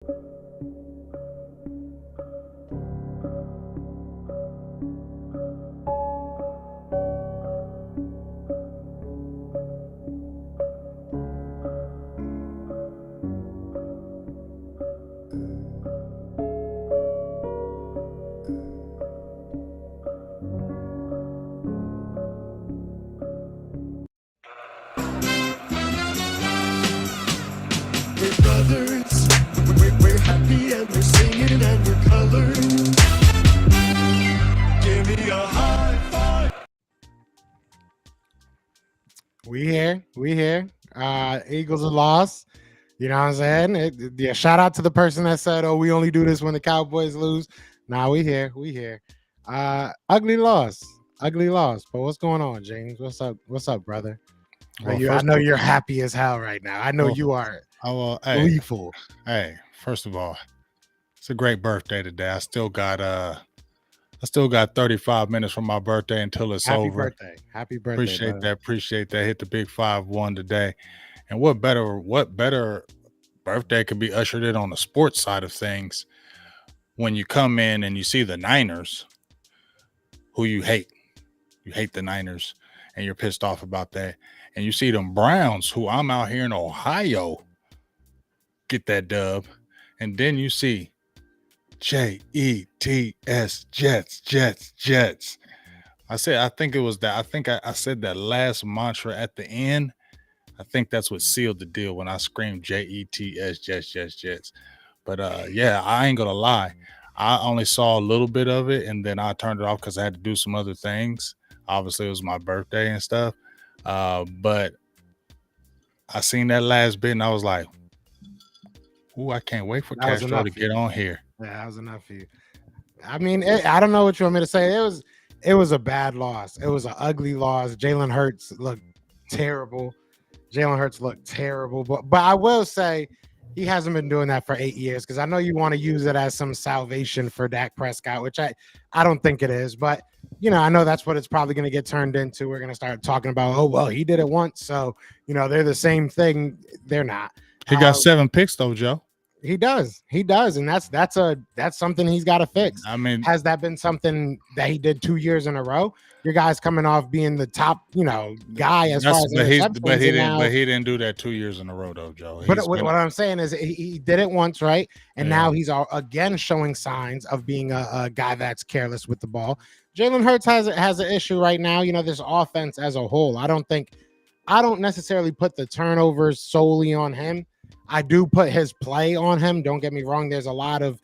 We're brothers. We're happy and we're singing and we're colored. Give me a high five. We here. We here. Eagles are lost. You know what I'm saying? Yeah, shout out to the person that said, "Oh, we only do this when the Cowboys lose." Nah, we here. We here. Ugly loss. Ugly loss. But what's going on, James? What's up? What's up, brother? I know you're happy as hell right now. I know you are gleeful. Hey, first of all, it's a great birthday today. I still got 35 minutes from my birthday until it's Happy over. birthday. Happy birthday. Appreciate brother. that. Appreciate that. Hit the big 5-1 today. And what better birthday could be ushered in on the sports side of things when you come in and you see the Niners, who you hate. You hate the Niners and you're pissed off about that. And you see them Browns, who I'm out here in Ohio, get that dub. And then you see Jets, Jets. I think it was that. I think I said that last mantra at the end. I think that's what sealed the deal when I screamed Jets, Jets. But yeah, I ain't gonna lie. I only saw a little bit of it and then I turned it off because I had to do some other things. Obviously, it was my birthday and stuff. But I seen that last bit and I was like, ooh, I can't wait for Castro to get on here. Yeah, that was enough for you. I mean, I don't know what you want me to say. It was a bad loss. It was an ugly loss. Jalen Hurts looked terrible. But I will say he hasn't been doing that for 8 years because I know you want to use it as some salvation for Dak Prescott, which I don't think it is. But, you know, I know that's what it's probably going to get turned into. We're going to start talking about, oh, well, he did it once. So, you know, they're the same thing. They're not. He got 7 picks, though, Joe. He does, and that's something he's got to fix. I mean, has that been something that he did 2 years in a row? Your guy's coming off being the top, guy as far as interceptions. But he didn't do that 2 years in a row, though, Joe. But what I'm saying is he did it once, right? And now he's again showing signs of being a guy that's careless with the ball. Jalen Hurts has an issue right now. You know, this offense as a whole. I don't necessarily put the turnovers solely on him. I do put his play on him. Don't get me wrong. There's a lot of,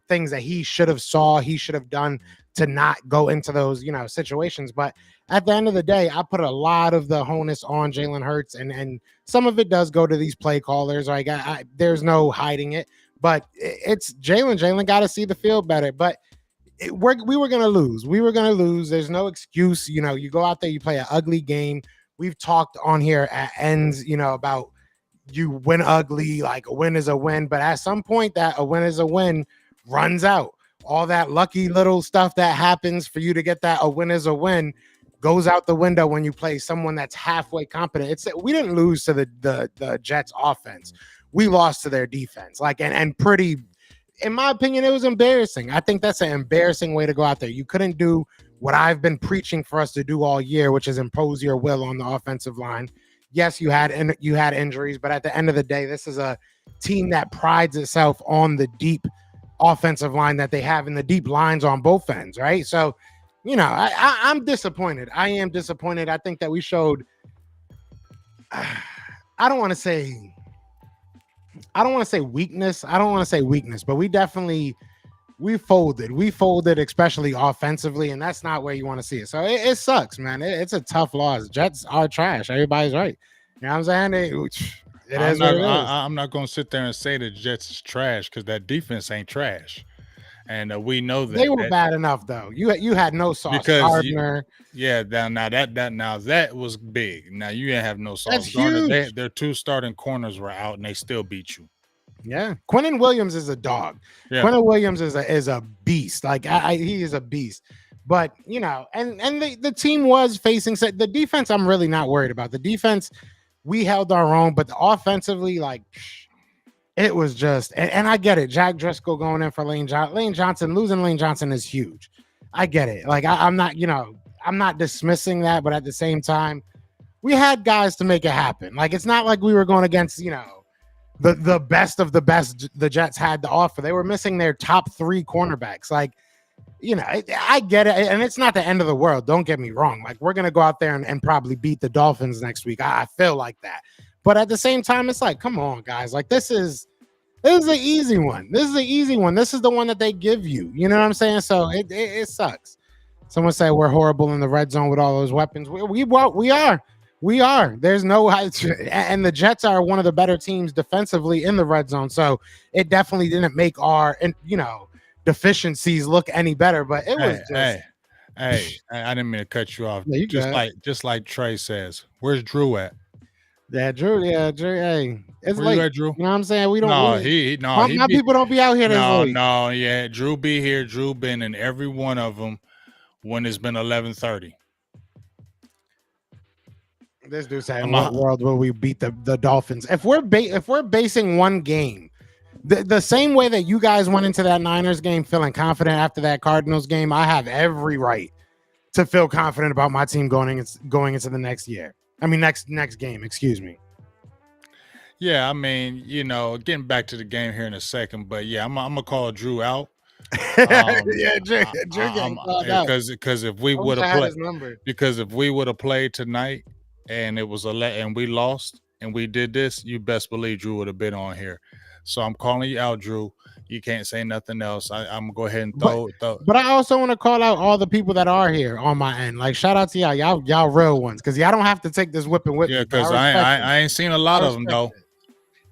things that he should have saw, he should have done to not go into those, situations. But at the end of the day, I put a lot of the onus on Jalen Hurts, and some of it does go to these play callers. Like there's no hiding it, but it's Jalen. Jalen got to see the field better. But we were going to lose. We were going to lose. There's no excuse. You go out there, you play an ugly game. We've talked on here at ends, about you win ugly, like a win is a win. But at some point that a win is a win runs out. All that lucky little stuff that happens for you to get that a win is a win goes out the window when you play someone that's halfway competent. We didn't lose to the Jets offense. We lost to their defense. And pretty, in my opinion, it was embarrassing. I think that's an embarrassing way to go out there. You couldn't do what I've been preaching for us to do all year, which is impose your will on the offensive line. Yes, you had injuries, but at the end of the day, this is a team that prides itself on the deep offensive line that they have and the deep lines on both ends, right? So, I'm disappointed. I am disappointed. I think that we showed, I don't want to say weakness. But we folded, especially offensively, and that's not where you want to see it. So it sucks, man. It's a tough loss. Jets are trash. Everybody's right. You know what I'm saying? I'm not going to sit there and say the Jets is trash because that defense ain't trash, and we know that they were bad enough though. You had no Sauce Gardner. That was big. Now you didn't have no Sauce Gardner. Their 2 starting corners were out, and they still beat you. Yeah, Quinnen Williams is a dog. Yeah. Quinnen Williams is a beast. He is a beast. But and the team was facing the defense. I'm really not worried about the defense. We held our own, but offensively, It was just, and I get it. Jack Driscoll going in for Lane Johnson, losing Lane Johnson is huge. I get it. Like I'm not, I'm not dismissing that, but at the same time, we had guys to make it happen. Like it's not like we were going against, the best of the best the Jets had to offer. They were missing their top 3 cornerbacks. Like, I get it, and it's not the end of the world. Don't get me wrong. Like we're gonna go out there and probably beat the Dolphins next week. I feel like that, but at the same time, it's like, come on, guys. Like this is the easy one. This is the easy one. This is the one that they give you. You know what I'm saying? So it sucks. Someone say we're horrible in the red zone with all those weapons. We are. We are. There's no, and the Jets are one of the better teams defensively in the red zone. So it definitely didn't make our, deficiencies look any better. But it was just. Hey, I didn't mean to cut you off. Yeah, just like Trey says, where's Drew at? Yeah, Drew. Hey, it's Where late. you at, Drew? You know what I'm saying? We don't. No, my people don't be out here. No, yeah, Drew be here. Drew been in every one of them when it's been 11:30. This dude saying, "What world will we beat the Dolphins?" If we're basing one game, the same way that you guys went into that Niners game feeling confident after that Cardinals game, I have every right to feel confident about my team going into the next year. I mean, next game. Excuse me. Yeah, I mean, getting back to the game here in a second, but yeah, I'm gonna call Drew out. Yeah, Drew because if we would have played tonight and it was and we lost and we did this, you best believe Drew would have been on here. So I'm calling you out, Drew. You can't say nothing else. I'm gonna go ahead and throw. But I also want to call out all the people that are here on my end. Like shout out to y'all real ones, because y'all don't have to take this whipping with me. Yeah, because I ain't seen a lot of them though.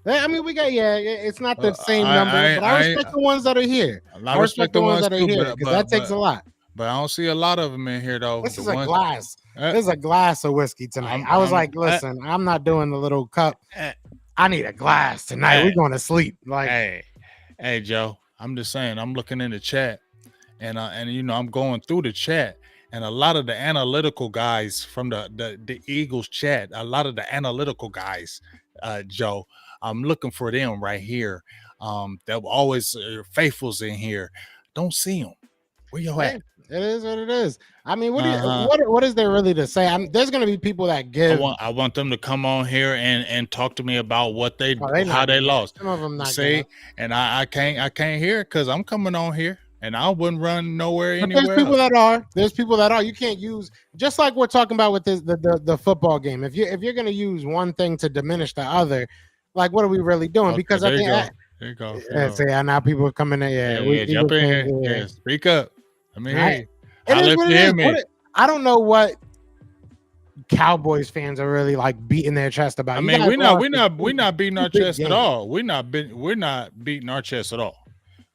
I mean, we got it's not the same number, but I respect the ones that are here. I respect the ones that are here, because that takes a lot. But I don't see a lot of them in here though. This is a glass. This is a glass of whiskey tonight. I was like, listen, I'm not doing the little cup. I need a glass tonight. We're going to sleep. Like, hey, Joe. I'm just saying. I'm looking in the chat, and I'm going through the chat, and a lot of the analytical guys from the Eagles chat, a lot of the analytical guys, Joe. I'm looking for them right here. That always faithfuls in here. Don't see them. Where you at? It is what it is. I mean, what is there really to say? There's going to be people that give. I want them to come on here and talk to me about what how they lost. Some of them not. See, and I can't hear it because I'm coming on here and I wouldn't run nowhere but anywhere. There's people that are. You can't use, just like we're talking about with the football game. If you're going to use one thing to diminish the other, like what are we really doing? Okay, because there you go. Now people are coming in. Yeah, jump in here. Yeah, speak up. I mean, hey, I don't know what Cowboys fans are really like beating their chest about. I mean, we're not beating our chest at all. We're not beating our chest at all.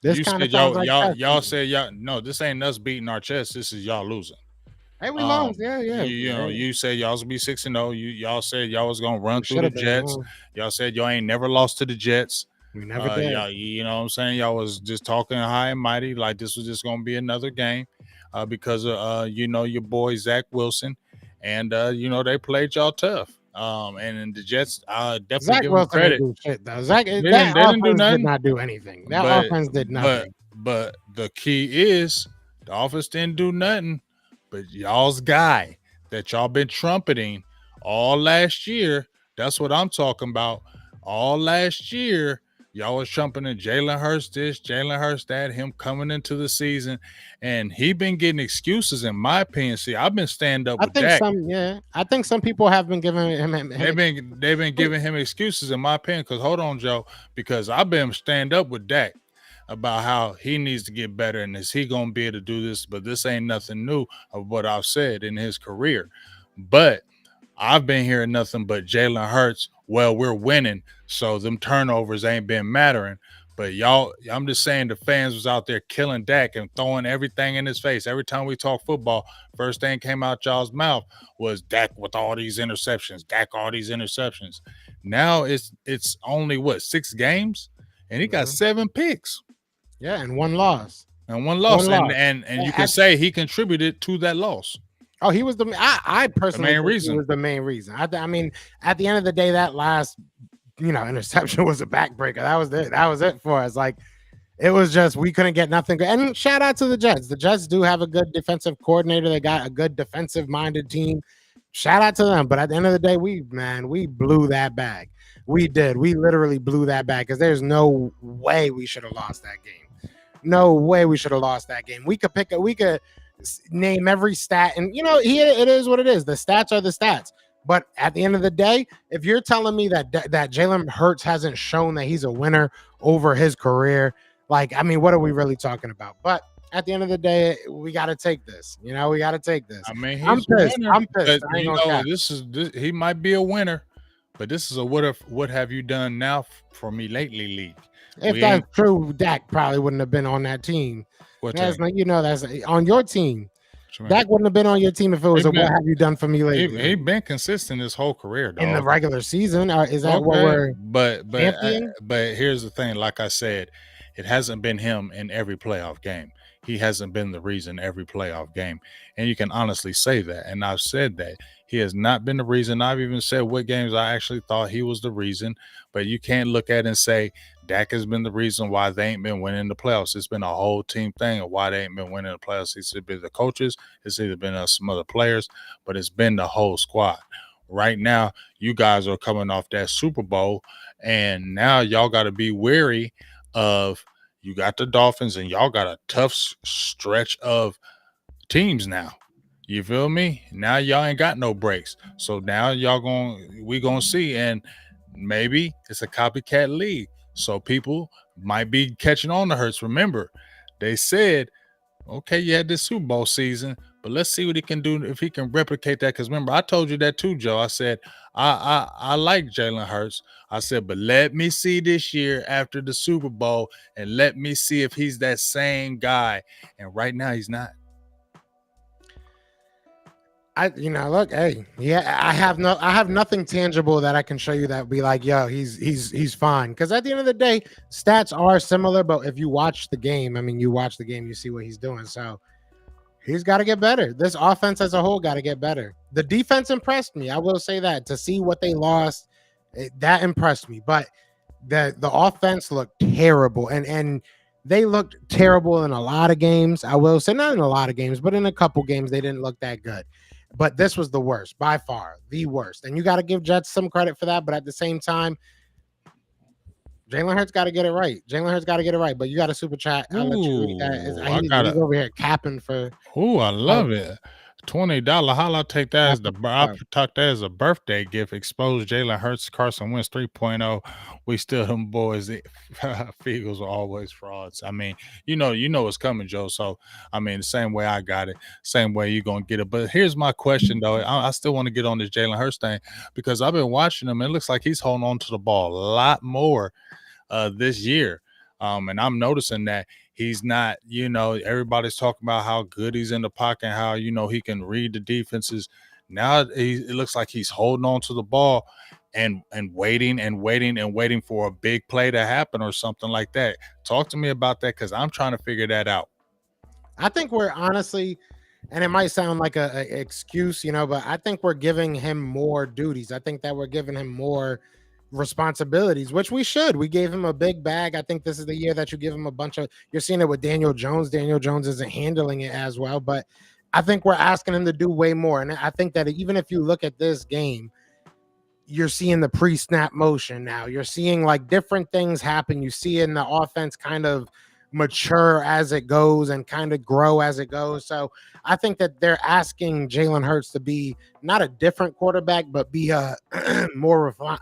This you said y'all said no, this ain't us beating our chest. This is y'all losing. Hey, we lost. Yeah. You said y'all was gonna be 6-0. Y'all said y'all was gonna run through the Jets. Y'all said y'all ain't never lost to the Jets. We never did. You know what I'm saying? Y'all was just talking high and mighty like this was just gonna be another game because of your boy Zach Wilson, and they played y'all tough. And the Jets definitely Zach give Wilson them credit. didn't do shit, though. Zach, they didn't do nothing. Did not do anything. That offense did nothing. But the key is the offense didn't do nothing. But y'all's guy that y'all been trumpeting all last year, that's what I'm talking about. All last year, y'all was trumpeting Jalen Hurts this, Jalen Hurts that, him coming into the season. And he been getting excuses, in my opinion. See, I've been stand up with Dak. I think some people have been giving him they've been giving him excuses, in my opinion. Because hold on, Joe, because I've been stand up with Dak about how he needs to get better and is he gonna be able to do this, but this ain't nothing new of what I've said in his career. But I've been hearing nothing but Jalen Hurts. Well, we're winning, so them turnovers ain't been mattering. But y'all, I'm just saying the fans was out there killing Dak and throwing everything in his face. Every time we talk football, first thing came out y'all's mouth was Dak with all these interceptions, Dak all these interceptions. Now it's only 6 games, and he got 7 picks. Yeah, and one loss. And you can say he contributed to that loss. Oh, he was I personally think he was the main reason. I mean, at the end of the day, that last interception was a backbreaker. That was it. That was it for us. Like, it was just we couldn't get nothing. And shout out to the Jets. The Jets do have a good defensive coordinator. They got a good defensive minded team. Shout out to them. But at the end of the day, we blew that bag. We did. We literally blew that bag because there's no way we should have lost that game. No way we should have lost that game. We could name every stat, and it is what it is. The stats are the stats. But at the end of the day, if you're telling me that Jalen Hurts hasn't shown that he's a winner over his career, like, I mean, what are we really talking about? But at the end of the day, we got to take this. We got to take this. I mean, I'm pissed. I'm pissed. He might be a winner, but this is a what have you done now for me lately league. If that's true, Dak probably wouldn't have been on that team. That's on your team. Dak wouldn't have been on your team if it was what have you done for me lately? He been consistent his whole career, dog. In the regular season. Is that what we're but here's the thing, like I said, it hasn't been him in every playoff game. He hasn't been the reason every playoff game. And you can honestly say that. And I've said that. He has not been the reason. I've even said what games I actually thought he was the reason. But you can't look at it and say Dak has been the reason why they ain't been winning the playoffs. It's been a whole team thing of why they ain't been winning the playoffs. It's been the coaches. It's either been some other players. But it's been the whole squad. Right now, you guys are coming off that Super Bowl. And now y'all got to be wary of you got the Dolphins and y'all got a tough stretch of teams now. You feel me? Now y'all ain't got no breaks. So now we gonna see, and maybe it's a copycat league. So people might be catching on to Hurts. Remember, they said, okay, you had this Super Bowl season, but let's see what he can do if he can replicate that. Because remember, I told you that too, Joe. I said I like Jalen Hurts. I said, but let me see this year after the Super Bowl, and let me see if he's that same guy. And right now, he's not. Look, hey, yeah, I have nothing tangible that I can show you that would be like, yo, he's fine. Because at the end of the day, stats are similar, but if you watch the game, you see what he's doing. So he's got to get better. This offense as a whole got to get better. The defense impressed me. I will say that. To see what they lost, that impressed me. But the offense looked terrible, and they looked terrible in a lot of games. I will say, not in a lot of games, but in a couple games, they didn't look that good. But this was the worst, by far, the worst. And you got to give Jets some credit for that. But at the same time, Jalen Hurts got to get it right. But you got a super chat. I'll let you read that. He's over here capping for. Ooh, I love it. $20. Holla, take that as a birthday gift. Expose Jalen Hurts, Carson Wentz 3.0. We still them boys. Feagles are always frauds. I mean, you know what's coming, Joe. So I mean, the same way I got it, same way you're gonna get it. But here's my question though. I still want to get on this Jalen Hurts thing because I've been watching him. It looks like he's holding on to the ball a lot more this year. And I'm noticing that he's not, everybody's talking about how good he's in the pocket and how, he can read the defenses. Now it looks like he's holding on to the ball and waiting for a big play to happen or something like that. Talk to me about that because I'm trying to figure that out. I think we're honestly, and it might sound like a excuse, but I think we're giving him more duties. I think that we're giving him more responsibilities, which we should. We gave him a big bag. I think this is the year that you give him a bunch of. You're seeing it with Daniel Jones. Daniel Jones isn't handling it as well, but I think we're asking him to do way more. And I think that even if you look at this game, you're seeing the pre-snap motion now. You're seeing like different things happen. You see in the offense kind of mature as it goes and kind of grow as it goes. So I think that they're asking Jalen Hurts to be not a different quarterback, but be a more refined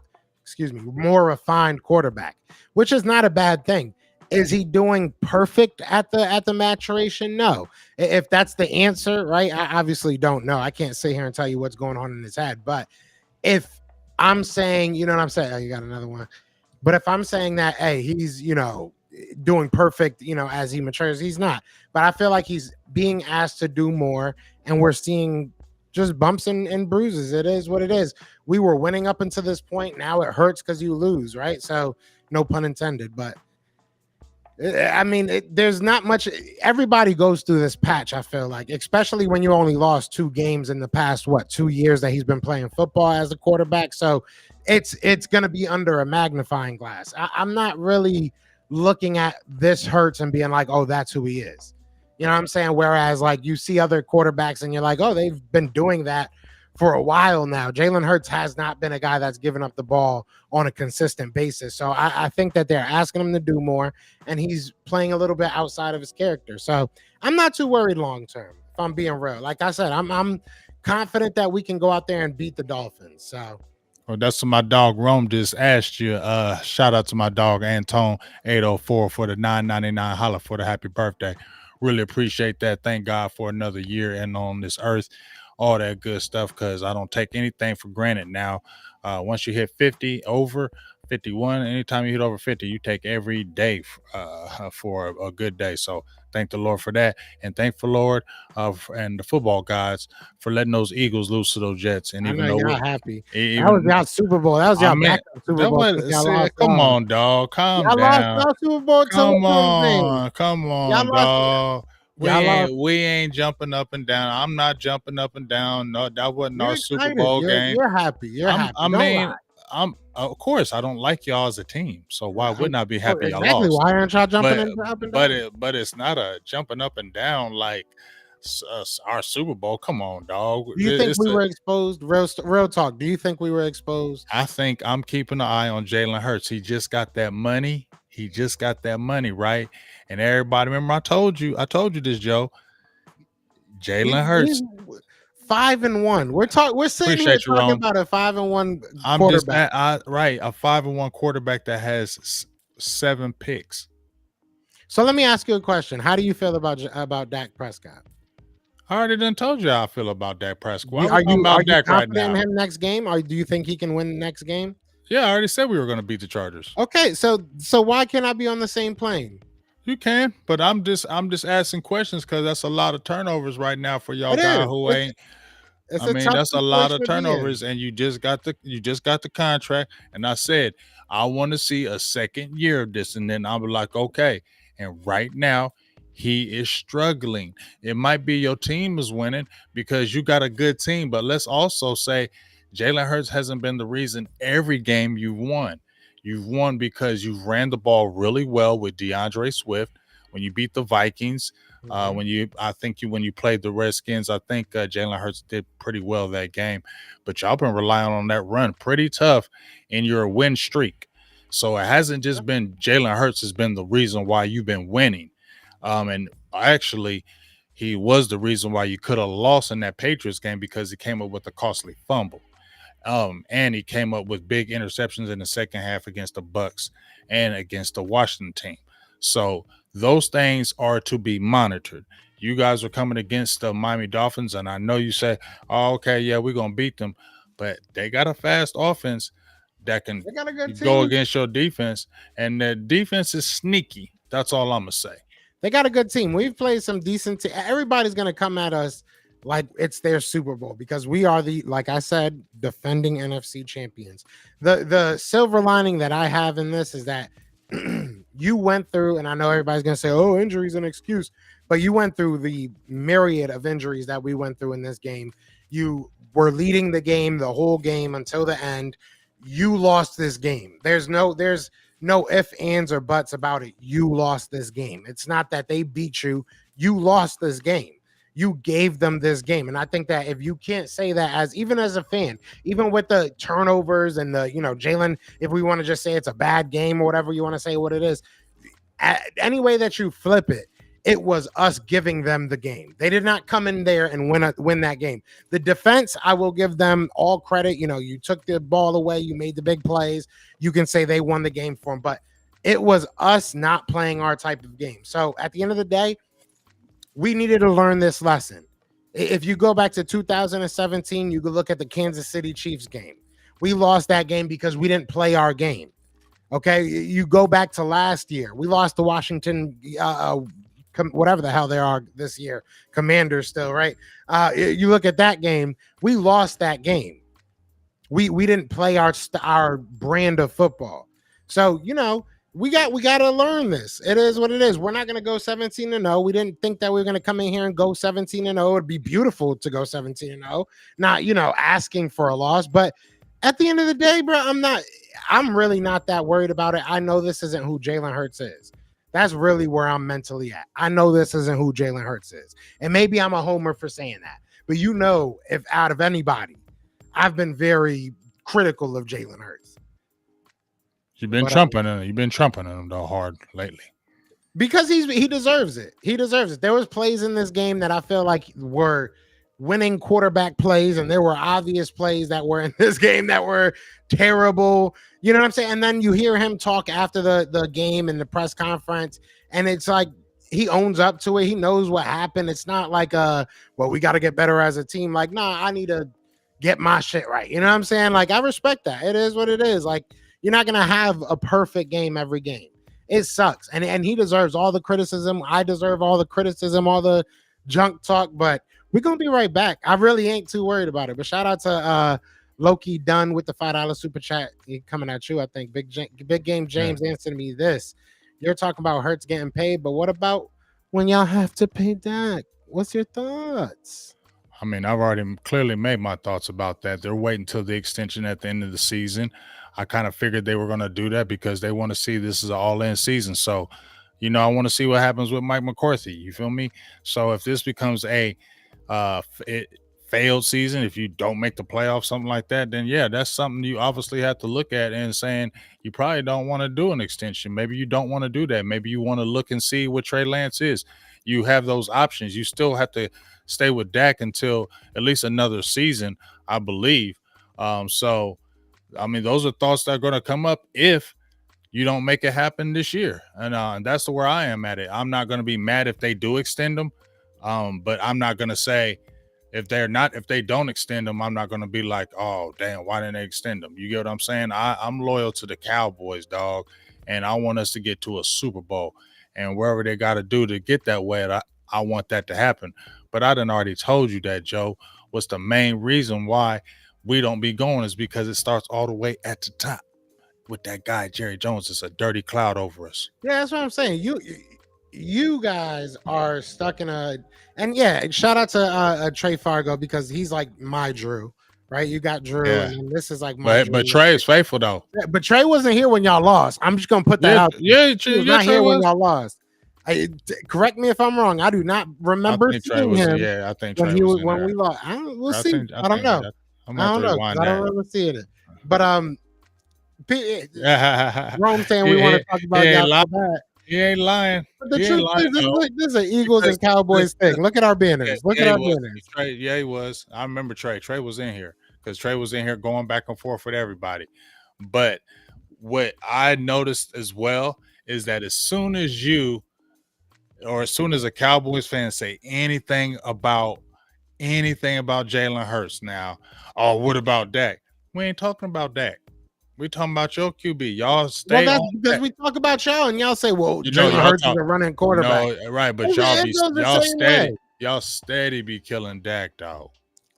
quarterback, which is not a bad thing. Is he doing perfect at the maturation? No. If that's the answer, right? I obviously don't know. I can't sit here and tell you what's going on in his head. But if I'm saying, you know what I'm saying? Oh, you got another one. But if I'm saying that, hey, he's, doing perfect, as he matures, he's not. But I feel like he's being asked to do more, and we're seeing just bumps and bruises. It is what it is. We were winning up until this point. Now it hurts because you lose, right? So no pun intended, but I mean, there's not much. Everybody goes through this patch. I feel like, especially when you only lost 2 games in the past 2 years that he's been playing football as a quarterback. So it's going to be under a magnifying glass. I'm not really looking at this Hurts and being like, oh, that's who he is. You know what I'm saying? Whereas like you see other quarterbacks and you're like, oh, they've been doing that for a while now. Jalen Hurts has not been a guy that's given up the ball on a consistent basis. So I think that they're asking him to do more, and he's playing a little bit outside of his character. So I'm not too worried long term, if I'm being real. Like I said, I'm confident that we can go out there and beat the Dolphins. So Well, that's what my dog Rome just asked you. Shout out to my dog Antone 804 for the 999 holla for the happy birthday. Really appreciate that. Thank God for another year and on this earth, all that good stuff. Because I don't take anything for granted now. Once you hit 50 over 51, anytime you hit over 50, you take every day for a good day. So thank the Lord for that, and thank the Lord and the football gods for letting those Eagles lose to those Jets. And I even know though y'all happy. That was even y'all Super Bowl. That was I y'all mean, backup Super that Bowl because was y'all lost. come on, dog. Calm Y'all lost down. y'all Super Bowl to Come what's his name? on. Come Y'all on, lost. dog. Y'all lost. We ain't jumping up and down. I'm not jumping up and down. No, that wasn't You're our Super excited. Bowl You're game. you're happy. You're I happy. Don't lie. mean, I'm of course I don't like y'all as a team. So why I'm, wouldn't I be happy y'all exactly. lost? Why aren't y'all jumping But up and down? it's not a jumping up and down like our Super Bowl. Come on, dog. Do you think we were exposed? Real talk. Do you think we were exposed? I think I'm keeping an eye on Jalen Hurts. He just got that money. He just got that money, right? And everybody, remember I told you this, Joe. Jalen He's Hurts. 5-1. We're sitting here Appreciate you, talking Ron. about a 5-1 I'm just quarterback. right, a 5-1 quarterback that has 7 picks. So let me ask you a question. How do you feel about Dak Prescott? I already done told you how I feel about Dak Prescott. Why Are we talking you about Dak right confident in now? him next game, or do you think he can win the next game? Yeah, I already said we were going to beat the Chargers. Okay, so why can't I be on the same plane? You can, but I'm just asking questions because that's a lot of turnovers right now for y'all It guy is. who ain't. It's I a mean, tough that's a lot situation of to be in. turnovers, and you just got the contract. And I said I want to see a second year of this, and then I'll be like, okay. And right now, he is struggling. It might be your team is winning because you got a good team, but let's also say Jalen Hurts hasn't been the reason every game you've won. You've won because you've ran the ball really well with DeAndre Swift. When you beat the Vikings, when you played the Redskins, I think Jalen Hurts did pretty well that game. But y'all been relying on that run pretty tough in your win streak. So it hasn't just been Jalen Hurts has been the reason why you've been winning. And actually, he was the reason why you could have lost in that Patriots game because he came up with a costly fumble. And he came up with big interceptions in the second half against the Bucks and against the Washington team. So those things are to be monitored. You guys are coming against the Miami Dolphins, and I know you say, "Oh, okay, yeah, we're gonna beat them," but they got a fast offense that can They got a good go team. against your defense, and the defense is sneaky. That's all I'm gonna say. They got a good team. We've played some decent. Everybody's gonna come at us like it's their Super Bowl because we are like I said, defending NFC champions. The silver lining that I have in this is that you went through, and I know everybody's gonna say, "Oh, injuries an excuse," but you went through the myriad of injuries that we went through in this game. You were leading the game the whole game until the end. You lost this game. There's no ifs, ands, or buts about it. You lost this game. It's not that they beat you. You lost this game. You gave them this game. And I think that if you can't say that even as a fan, even with the turnovers and Jalen, if we want to just say it's a bad game or whatever you want to say what it is, any way that you flip it, it was us giving them the game. They did not come in there and win that game. The defense, I will give them all credit. You took the ball away. You made the big plays. You can say they won the game for them, but it was us not playing our type of game. So at the end of the day, we needed to learn this lesson. If you go back to 2017, you could look at the Kansas City Chiefs game. We lost that game because we didn't play our game. Okay, you go back to last year. We lost to Washington, whatever the hell they are this year, Commanders still, right? You look at that game. We lost that game. We didn't play our brand of football. So we got to learn this. It is what it is. We're not going to go 17-0. We didn't think that we were going to come in here and go 17-0. It'd be beautiful to go 17-0. Not, asking for a loss, but at the end of the day, bro, I'm really not that worried about it. I know this isn't who Jalen Hurts is. That's really where I'm mentally at. I know this isn't who Jalen Hurts is. And maybe I'm a homer for saying that. But if out of anybody, I've been very critical of Jalen Hurts. You've been trumping him. You've been trumping him though hard lately. Because he deserves it. He deserves it. There was plays in this game that I feel like were winning quarterback plays, and there were obvious plays that were in this game that were terrible. You know what I'm saying? And then you hear him talk after the game in the press conference, and it's like he owns up to it. He knows what happened. It's not like we got to get better as a team. Like, nah, I need to get my shit right. You know what I'm saying? Like, I respect that. It is what it is. Like, you're not gonna have a perfect game every game. It sucks, and he deserves all the criticism. I deserve all the criticism, all the junk talk. But we're gonna be right back. I really ain't too worried about it. But shout out to Loki Dunn with the $5 super chat coming at you. I think Big Game James answered me this. You're talking about Hurts getting paid, but what about when y'all have to pay Dak? What's your thoughts? I mean, I've already clearly made my thoughts about that. They're waiting until the extension at the end of the season. I kind of figured they were going to do that because they want to see this is an all-in season. So, I want to see what happens with Mike McCarthy. You feel me? So if this becomes a failed season, if you don't make the playoffs, something like that, then yeah, that's something you obviously have to look at and saying you probably don't want to do an extension. Maybe you don't want to do that. Maybe you want to look and see what Trey Lance is. You have those options. You still have to stay with Dak until at least another season, I believe. So, I mean, those are thoughts that are going to come up if you don't make it happen this year. And that's where I am at it. I'm not going to be mad if they do extend them. But I'm not going to say if they don't extend them, I'm not going to be like, oh, damn, why didn't they extend them? You get what I'm saying? I'm loyal to the Cowboys, dog. And I want us to get to a Super Bowl. And wherever they got to do to get that way, I want that to happen. But I done already told you that, Joe. What's the main reason why we don't be going is because it starts all the way at the top with that guy, Jerry Jones. It's a dirty cloud over us. Yeah, that's what I'm saying. You guys are stuck in and yeah, shout out to Trey Fargo because he's like my Drew, right? You got Drew, and this is like my Drew. But Trey is faithful though. Yeah, but Trey wasn't here when y'all lost. I'm just gonna put that out. Yeah, he was not here when y'all lost. Correct me if I'm wrong. I do not remember seeing him. Yeah, I think Trey when we lost. We'll see. I don't know. I don't know. I don't remember seeing it. But Rome saying we want to talk about y'all. He ain't lying. But the truth is, this is an Eagles and Cowboys thing. Look at our banners. Look at our banners. Trey, yeah, he was. I remember Trey. Trey was in here because Trey was in here going back and forth with everybody. But what I noticed as well is that as soon as a Cowboys fan say anything about Jalen Hurts now, oh, what about Dak? We ain't talking about Dak. We talking about your QB. Y'all stay. Well, that's because we talk about y'all, and y'all say, "Well, Jalen Hurts is a running quarterback." No, right? But y'all steady be killing Dak, dog.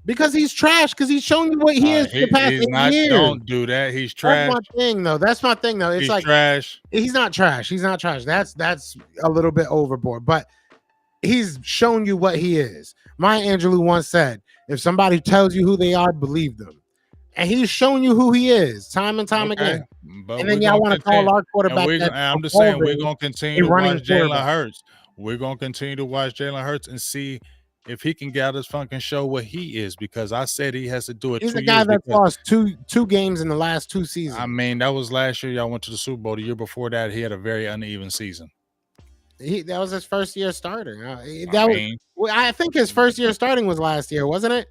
Because he's trash. Because he's shown you what he is for the past 8 years. Don't do that. He's trash. That's my thing, though. It's he's like trash. He's not trash. He's not trash. That's a little bit overboard. But he's shown you what he is. Maya Angelou once said, "If somebody tells you who they are, believe them." And he's shown you who he is time and time again. But and then y'all want to call our quarterback. I'm just saying we're going to continue to watch Jalen Hurts. We're going to continue to watch Jalen Hurts and see if he can get out his fucking show what he is. Because I said he has to do it. He's a guy that lost two games in the last 2 seasons. I mean, that was last year. Y'all went to the Super Bowl. The year before that, he had a very uneven season. That was his first year starting. I think his first year starting was last year, wasn't it?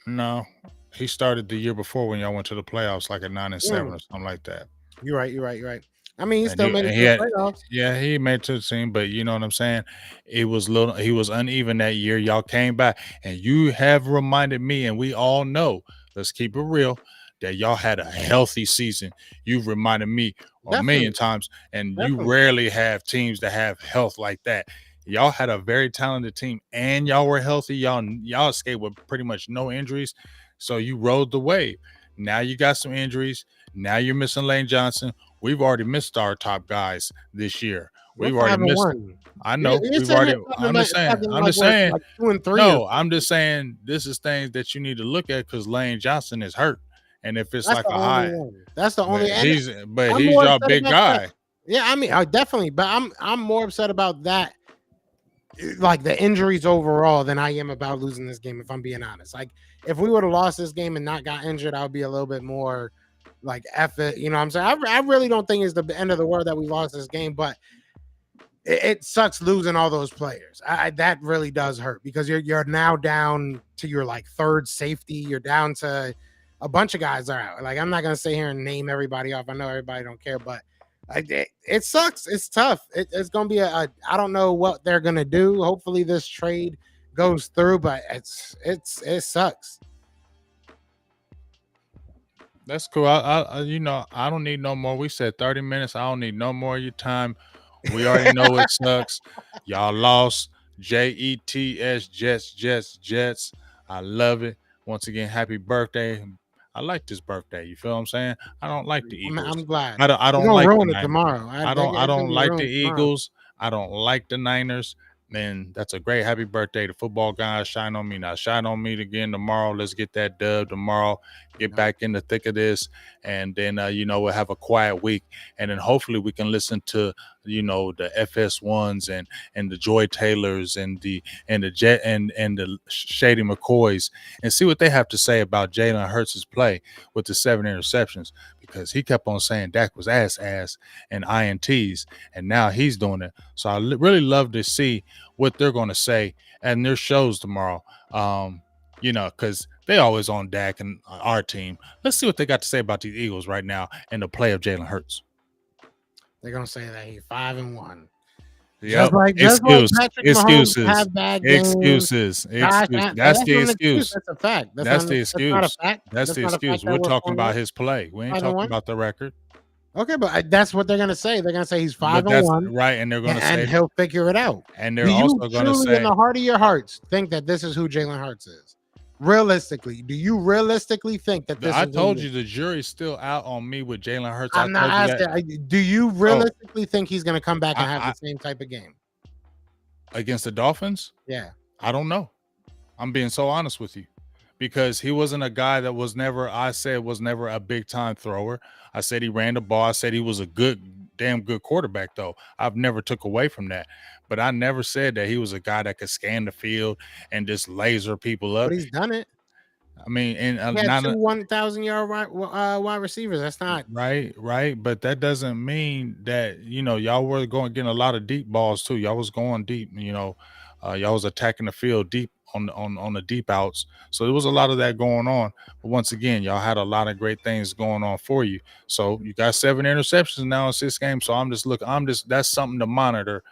No. He started the year before when y'all went to the playoffs, like at 9-7 or something like that. You're right. I mean, he still made it to the playoffs. Yeah, he made it to the team, but you know what I'm saying? He was uneven that year. Y'all came back, and you have reminded me, and we all know, let's keep it real, that y'all had a healthy season. You've reminded me a million times, and you rarely have teams that have health like that. Y'all had a very talented team, and y'all were healthy. Y'all escaped with pretty much no injuries. So you rode the wave. Now you got some injuries. Now you're missing Lane Johnson. we've already missed our top guys this year. We're We've already five and missed. one. I You're, know you're we've sitting here already. talking like I'm just we're saying. like 2 and 3 or No, I'm something. just saying this is things that you need to look at because Lane Johnson is hurt, and if it's That's like the a only high, one. That's the but only. And I'm he's more your upset big about that. guy. Yeah, I mean, definitely, but I'm more upset about that, like the injuries overall, than I am about losing this game. If I'm being honest, like if we would have lost this game and not got injured, I would be a little bit more like F it. You know what I'm saying? I really don't think it's the end of the world that we lost this game, but it sucks losing all those players. That really does hurt because you're now down to your like third safety. You're down to a bunch of guys are out. Like I'm not gonna sit here and name everybody off. I know everybody don't care, but it sucks. It's tough. It's gonna be I don't know what they're gonna do. Hopefully this trade goes through, but it sucks. That's cool. I don't need no more. We said 30 minutes. I don't need no more of your time. We already know it sucks. Y'all lost. Jets, Jets, Jets, Jets. I love it. Once again, happy birthday. I like this birthday. You feel what I'm saying? I don't like the Eagles. I'm glad. I You're don't gonna like the ruin it Niners. tomorrow. I It's gonna don't be like the ruined tomorrow. Eagles. I don't like the Niners. Man, that's a great happy birthday. The football guys shine on me. Now shine on me again tomorrow. Let's get that dub tomorrow. Get back in the thick of this. And then we'll have a quiet week. And then hopefully we can listen to, the FS1s and the Joy Taylors and the Jet and the Shady McCoys and see what they have to say about Jalen Hurts' play with the 7 interceptions. Because he kept on saying Dak was ass and INTs, and now he's doing it. So I really love to see what they're going to say and their shows tomorrow. Because they always on Dak and our team. Let's see what they got to say about these Eagles right now and the play of Jalen Hurts. They're gonna say that he's 5-1. Yep. Just like Patrick Mahomes Excuses. have bad games. Excuses. Josh, Excuses. That's that's the not an excuse. excuse. That's a fact. That's the That's not a excuse. fact. That's That's the not a fact excuse. that We're we're talking 4-1. about his play. We ain't Five and talking one. about the record. Okay, but that's what they're gonna say. They're gonna say he's five But and that's one, right. And they're going to and say, he'll figure it out. and Do they're you also going to truly, in say, the heart of your hearts, think that this is who Jalen Hurts is? Realistically, do you realistically think that this I is? told you the jury's still out on me with Jalen Hurts. I I'm not told you that. asking. Do you So realistically think he's gonna come back and have I the same type of game? against the Dolphins, Yeah. I don't know. I'm being so honest with you because he wasn't a guy that was never a big time thrower. I said he ran the ball. I said he was a damn good quarterback though. I've never took away from that, but I never said that he was a guy that could scan the field and just laser people But up. he's done it. I mean, and He had not 2 1,000-yard wide receivers. That's not. right, but that doesn't mean that y'all were going getting a lot of deep balls too. Y'all was going deep, y'all was attacking the field deep on the deep outs. So there was a lot of that going on. But once again, y'all had a lot of great things going on for you. So you got 7 interceptions now in 6 games. So that's something to monitor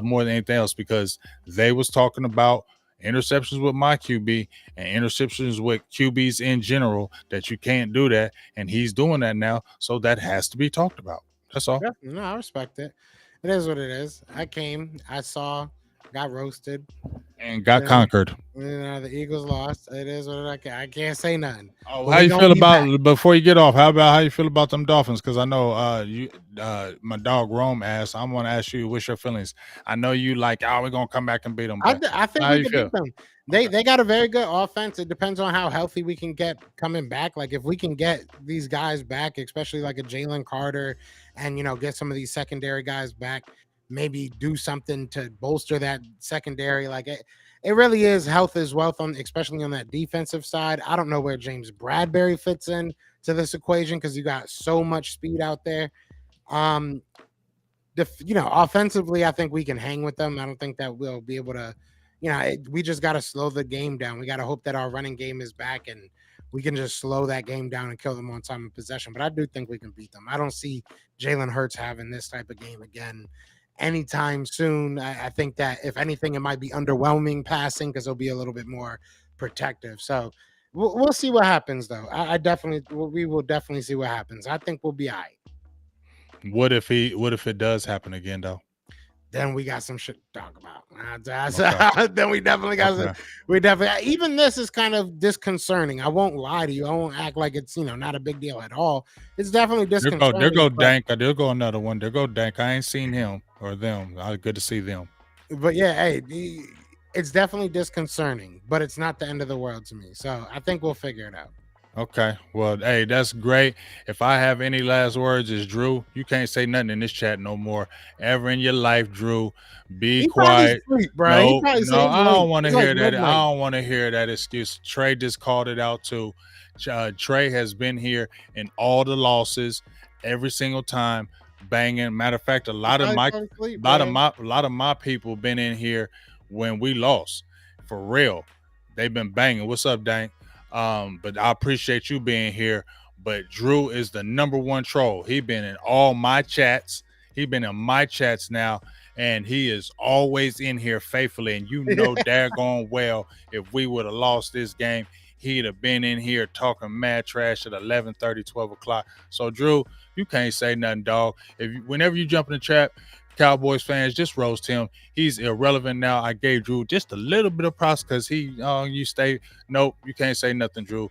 more than anything else because they was talking about interceptions with my QB and interceptions with QBs in general that you can't do that, and he's doing that now, so that has to be talked about. That's all. No, I respect it. It is what it is. I came, I saw, got roasted, And got and conquered. the Eagles lost. It is what I can't say nothing. Oh, But how we you gonna feel be back. about before you get off? How you feel about them Dolphins? Because I know my dog Rome asked. I'm gonna ask you, what's your feelings? I know you like, we're gonna come back and beat them. But I think how we you can feel? beat them. Okay. They got a very good offense. It depends on how healthy we can get coming back. Like if we can get these guys back, especially like a Jalen Carter, and get some of these secondary guys back, maybe do something to bolster that secondary. Like it really is health is wealth on, especially on that defensive side. I don't know where James Bradbury fits in to this equation because you got so much speed out there. Um, offensively, I think we can hang with them. I don't think that we'll be able to, we just got to slow the game down. We got to hope that our running game is back and we can just slow that game down and kill them on time of possession. But I do think we can beat them. I don't see Jalen Hurts having this type of game again anytime soon. I think that if anything, it might be underwhelming passing because they'll be a little bit more protective. So we'll see what happens, though. We will definitely see what happens. I think we'll be all right. What if it does happen again though? then we got some shit to talk about. Okay. Then we definitely got Okay. we definitely even this is kind of disconcerting. I won't lie to you. I won't act like it's not a big deal at all. It's definitely There disconcerting. go but, Dank. There go another one. There go Dank. I ain't seen him or them. Good to see them. but yeah, hey, it's definitely disconcerting, but it's not the end of the world to me. So I think we'll figure it out. Okay. Well, hey, that's great. If I have any last words, is Drew. You can't say nothing in this chat no more. Ever in your life, Drew. Be He probably quiet. sleep, bro. He No, probably no, say it's I late. don't want to It's like hear that. I midnight. don't want to hear that excuse. Trey just called it out too. Trey has been here in all the losses every single time, banging. Matter of fact, a lot of my people been in here when we lost. For real, they've been banging. What's up, Dank? But I appreciate you being here. But Drew is the number one troll. He been in all my chats. He been in my chats now, and he is always in here faithfully. And you know daggone well, if we would have lost this game, he'd have been in here talking mad trash at 11:30, 12 o'clock. So Drew, you can't say nothing, dog. Whenever you jump in the trap, Cowboys fans, just roast him. He's irrelevant now. I gave Drew just a little bit of props because you stay. Nope, you can't say nothing, Drew.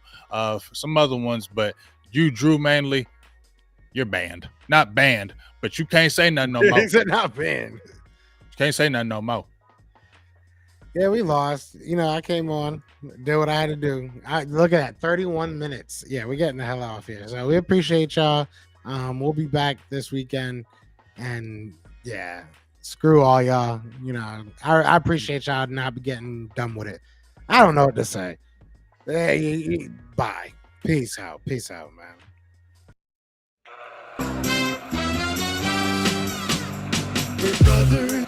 Some other ones, but you, Drew, mainly, you're banned. Not banned, but you can't say nothing no more. He said not banned. Can't say nothing no more. Yeah, we lost. I came on, did what I had to do. I look at that, 31 minutes. Yeah, we're getting the hell off here. So we appreciate y'all. We'll be back this weekend, and yeah, screw all y'all. I appreciate y'all not getting done with it. I don't know what to say. Hey, bye. Peace out, man. We're brothers.